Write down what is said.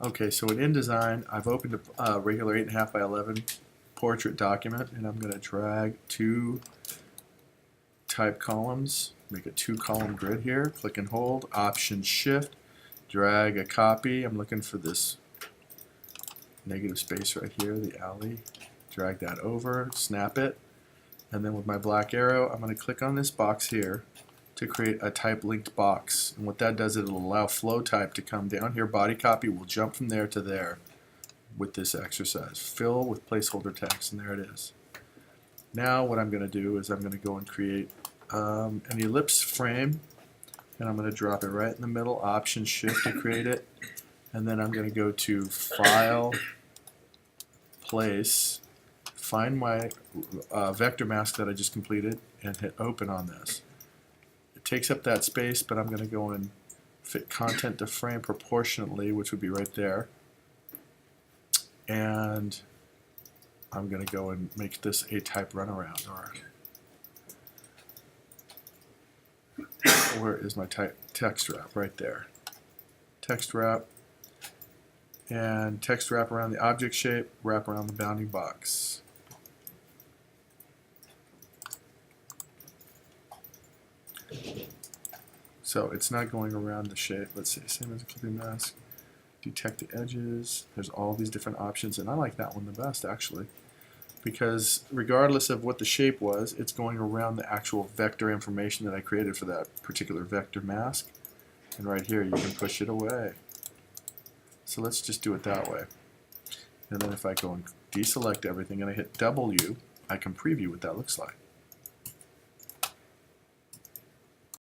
Okay, so in InDesign, I've opened a regular 8.5 by 11 portrait document, and I'm going to drag 2 type columns, make a 2-column grid here, click and hold, Option Shift, drag a copy. I'm looking for this negative space right here, the alley. Drag that over, snap it, and then with my black arrow, I'm going to click on this box here to create a type linked box. And what that does, it'll allow flow type to come down here. Body copy will jump from there to there with this exercise. Fill with placeholder text, and there it is. Now what I'm going to do is I'm going to go and create an ellipse frame, and I'm going to drop it right in the middle, Option Shift to create it, and then I'm going to go to File, Place, find my vector mask that I just completed, and hit Open on this. It takes up that space, but I'm going to go and fit content to frame proportionately, which would be right there, and I'm going to go and make this a type runaround. Or where is my type text wrap? Right there. Text wrap, and text wrap around the object shape, wrap around the bounding box. So it's not going around the shape. Let's see, same as a clipping mask. Detect the edges. There's all these different options, and I like that one the best actually, because regardless of what the shape was, it's going around the actual vector information that I created for that particular vector mask. And right here, you can push it away. So let's just do it that way. And then if I go and deselect everything and I hit W, I can preview what that looks like.